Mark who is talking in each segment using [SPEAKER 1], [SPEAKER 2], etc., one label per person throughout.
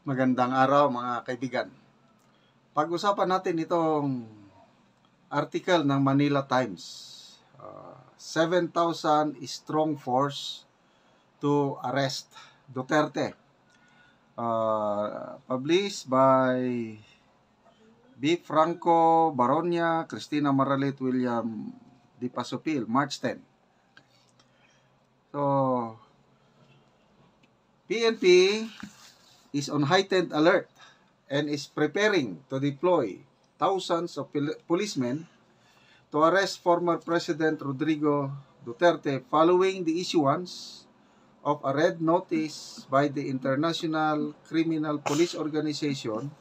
[SPEAKER 1] Magandang araw mga kaibigan. Pag-usapan natin itong article ng Manila Times. 7,000 strong force to arrest Duterte. Published by B. Franco Baronia, Cristina Maralit, William D. Pasupil, March 10. So, PNP is on heightened alert and is preparing to deploy thousands of policemen to arrest former President Rodrigo Duterte following the issuance of a red notice by the International Criminal Police Organization.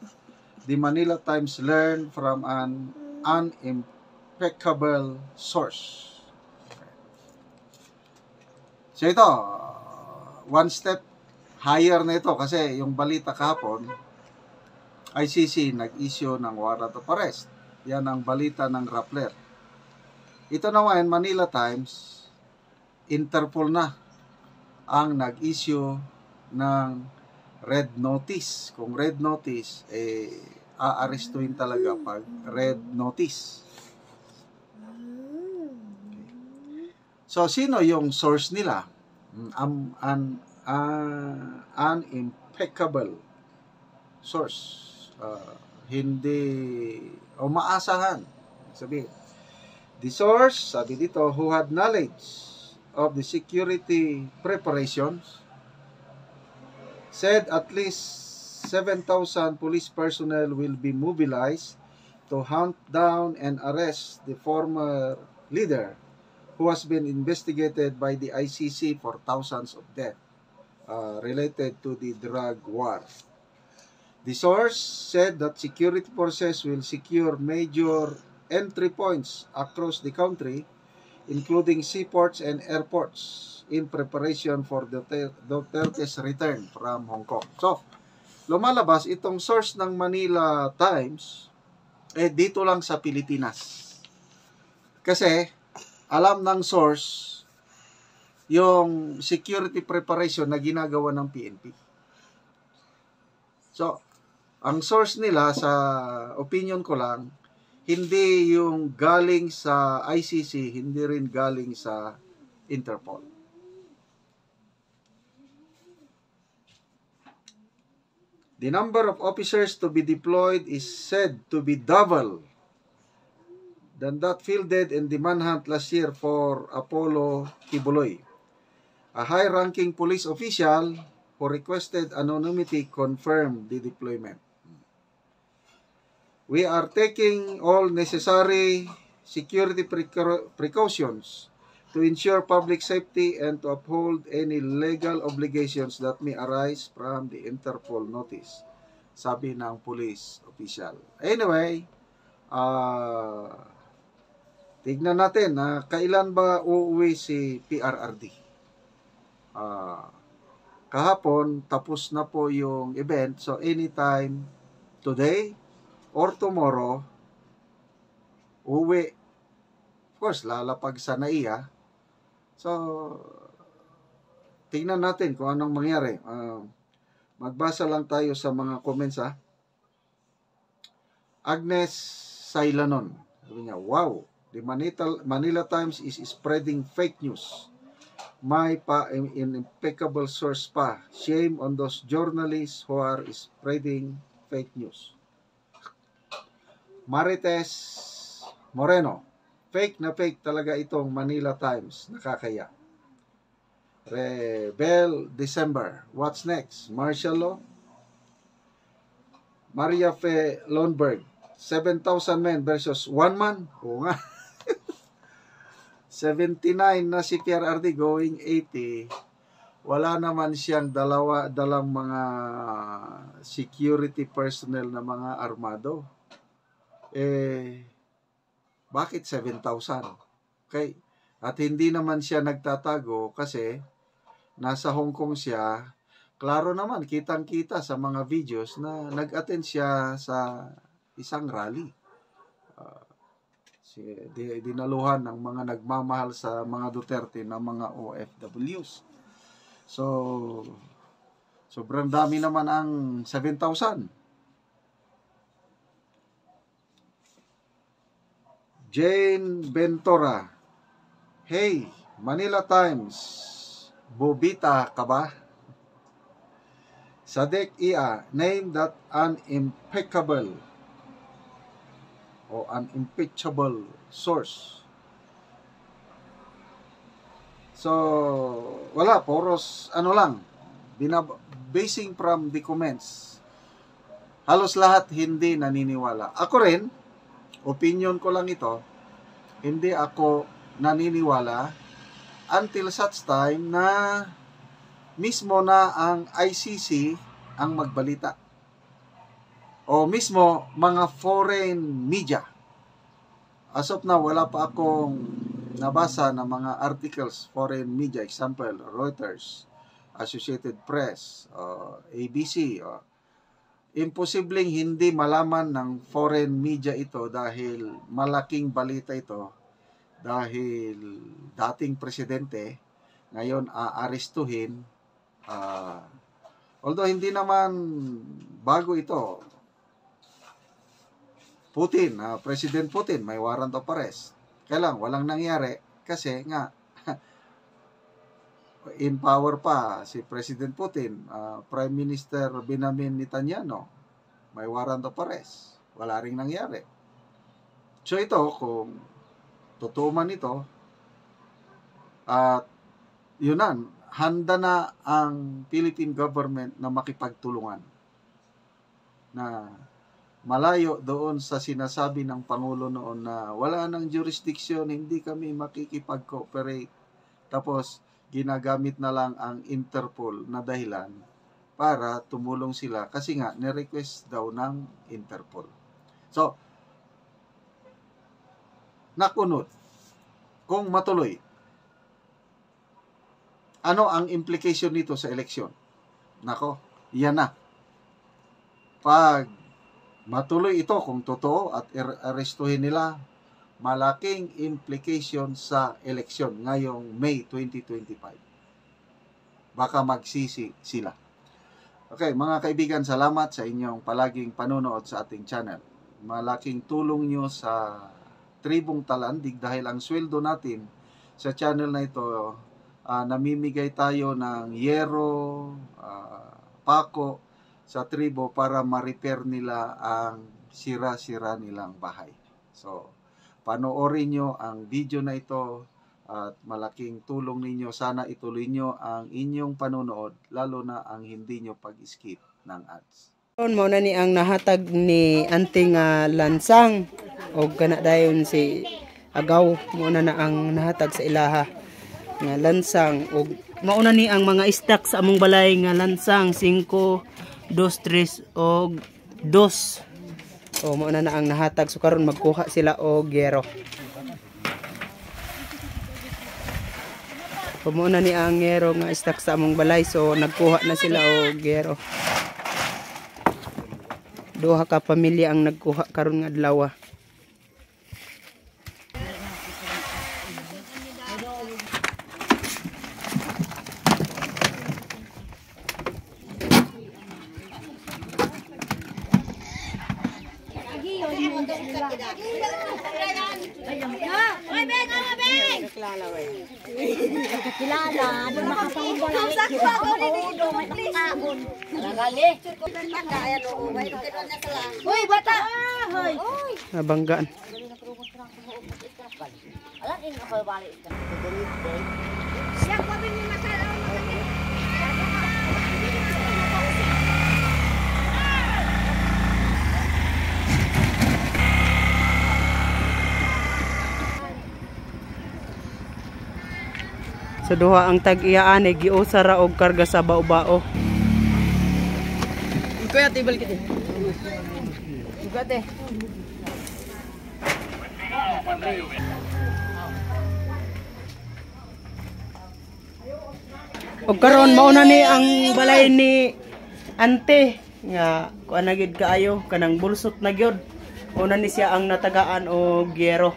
[SPEAKER 1] The Manila Times learned from an impeccable source. So ito, one step higher na ito kasi yung balita kahapon, ICC nag-issue ng warrant of arrest. Yan ang balita ng Rappler. Ito naman, Manila Times, Interpol na ang nag-issue ng red notice. Kung red notice, aarestuhin talaga pag red notice. So, sino yung source nila? An impeccable source. Hindi o maasahan. Sabi, the source, sabi dito, who had knowledge of the security preparations, said at least 7,000 police personnel will be mobilized to hunt down and arrest the former leader who has been investigated by the ICC for thousands of deaths related to the drug war. The source said that security forces will secure major entry points across the country, including seaports and airports, in preparation for Duterte's return from Hong Kong. So, lumalabas itong source ng Manila Times, dito lang sa Pilipinas. Kasi, alam ng source, yung security preparation na ginagawa ng PNP. So, ang source nila, sa opinion ko lang, hindi yung galing sa ICC, hindi rin galing sa Interpol. The number of officers to be deployed is said to be double than that fielded in the manhunt last year for Apollo Kibuloy. A high-ranking police official who requested anonymity confirmed the deployment. We are taking all necessary security precautions to ensure public safety and to uphold any legal obligations that may arise from the Interpol notice, sabi ng police official. Anyway, tignan natin na kailan ba uuwi si PRRD. Kahapon, tapos na po yung event. So, anytime today or tomorrow, uwi. Of course, lalapag sa NAIA. So, tingnan natin kung anong mangyari. Magbasa lang tayo sa mga comments, ha. Agnes Sailanon. Sabi niya, wow, the Manila Times is spreading fake news. May impeccable source pa. Shame on those journalists who are spreading fake news. Marites Moreno, fake na fake talaga itong Manila Times. Nakakaya. Rebel December, what's next? Martial law? Maria Fe Lundberg, 7,000 men versus 1 man? Oo nga. 79 na si PRRD going 80. Wala naman siyang dalang mga security personnel na mga armado. Bakit 7,000? Okay. At hindi naman siya nagtatago kasi nasa Hong Kong siya. Klaro naman, kitang-kita sa mga videos na nag-attend siya sa isang rally. Dinaluhan ng mga nagmamahal sa mga Duterte na mga OFWs. So Sobrang dami naman ang 7,000. Jane Ventura. Hey, Manila Times. Bobita ka ba? Sadek Ia. Name that unimpeccable o unimpeachable source. So, wala. Poros, ano lang. Basing from the comments. Halos lahat hindi naniniwala. Ako rin, opinion ko lang ito, hindi ako naniniwala until such time na mismo na ang ICC ang magbalita. O mismo mga foreign media. As of now, wala pa akong nabasa na mga articles, foreign media, example, Reuters, Associated Press, ABC. Imposibleng hindi malaman ng foreign media ito dahil malaking balita ito dahil dating presidente ngayon aarestuhin. Although hindi naman bago ito. Putin, President Putin, may warrant of arrest. Kaya lang, walang nangyari kasi nga in power pa si President Putin, Prime Minister Benjamin Netanyahu, may warrant of arrest. Wala ring nangyari. So ito, kung totoo man ito, at yun na, handa na ang Philippine government na makipagtulungan. Na malayo doon sa sinasabi ng Pangulo noon na wala nang jurisdiction, hindi kami makikipag-cooperate. Tapos, ginagamit na lang ang Interpol na dahilan para tumulong sila kasi nga nirequest daw ng Interpol. So, nakunot. Kung matuloy, ano ang implication nito sa eleksyon? Nako, yan na. Pag matuloy ito kung totoo at arestuhin nila, malaking implication sa eleksyon ngayong May 2025. Baka magsisi sila. Okay, mga kaibigan, salamat sa inyong palaging panonood sa ating channel. Malaking tulong nyo sa Tribong Talandig dahil ang sweldo natin sa channel na ito, namimigay tayo ng yero, pako sa tribo para ma-repair nila ang sira-sira nilang bahay. So, panoorin nyo ang video na ito at malaking tulong ninyo. Sana ituloy nyo ang inyong panonood, lalo na ang hindi nyo pag-skip ng ads.
[SPEAKER 2] Mao na ni ang nahatag ni Auntie nga lansang o kana dayon si Agaw, mo na ang nahatag sa ilaha nga lansang o mauna ni ang mga stock sa among balay nga lansang 5, 2, 3 o 2. O mauna na ang nahatag, so karon magkuha sila og gero. So mauna ni ang gero nga stock sa among balay, so nagkuha na sila og gero. Duha ka pamilya ang nagkuha karon nga adlaw.
[SPEAKER 3] Kilala, di makapangwala. Hoy, bata!
[SPEAKER 2] Nabanggaan. Sa duha ang tag-iyaan ay giusara og karga sa bao-bao.
[SPEAKER 3] Kuya, tibal kita. Ugate.
[SPEAKER 2] Og karon mao na ni ang balay ni Ante nga kuan na gid kaayo kanang bulsot na gyud. Mao na ni siya ang natagaan og gero.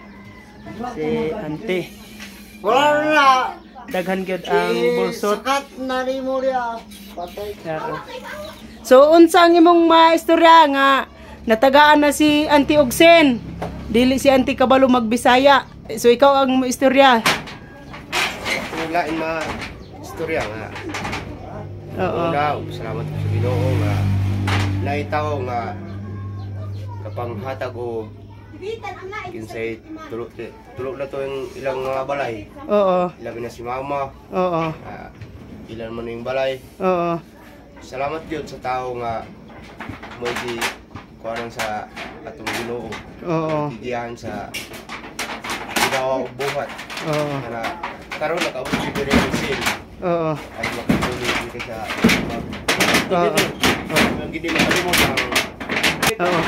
[SPEAKER 2] Si Ante.
[SPEAKER 3] Wala na.
[SPEAKER 2] daghan gyud ang bulsot.
[SPEAKER 4] Sakat na rin mo rin. Patay.
[SPEAKER 2] Oo. So unsa ang imong maistorya nga natagaan na si Auntie Ogsen? Dili si Auntie kabalo magbisaya. So ikaw ang maistorya.
[SPEAKER 5] Kung lain na istorya nga.
[SPEAKER 2] Oo.
[SPEAKER 5] Una, salamat ko sa Ginoo nga naitaw nga kapanghatag og kinsay tulog na to yung ilang mga balay.
[SPEAKER 2] Oo.
[SPEAKER 5] Ilabi na si mama.
[SPEAKER 2] Oo.
[SPEAKER 5] Ilan man yung balay.
[SPEAKER 2] Oo.
[SPEAKER 5] Salamat yun sa tao nga mo di kuanan sa atong Ginoo.
[SPEAKER 2] Oo.
[SPEAKER 5] Tigiyahan sa ginawa og buhat.
[SPEAKER 2] Oo.
[SPEAKER 5] Kana karon nakaabot si Berensin.
[SPEAKER 2] Oo.
[SPEAKER 5] Ay makatuloy dito sa
[SPEAKER 2] Oo.
[SPEAKER 5] ang gidi makalimot ang
[SPEAKER 2] Oo.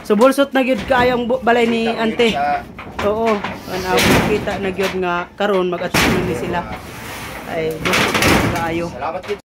[SPEAKER 2] So bulsot na gyud kaayong balay ni Ante.
[SPEAKER 5] sa
[SPEAKER 2] Oo. Anaw kita na gyud nga karon mag-atubili sila. Ay bulsot na kaayo.
[SPEAKER 5] salamat yun.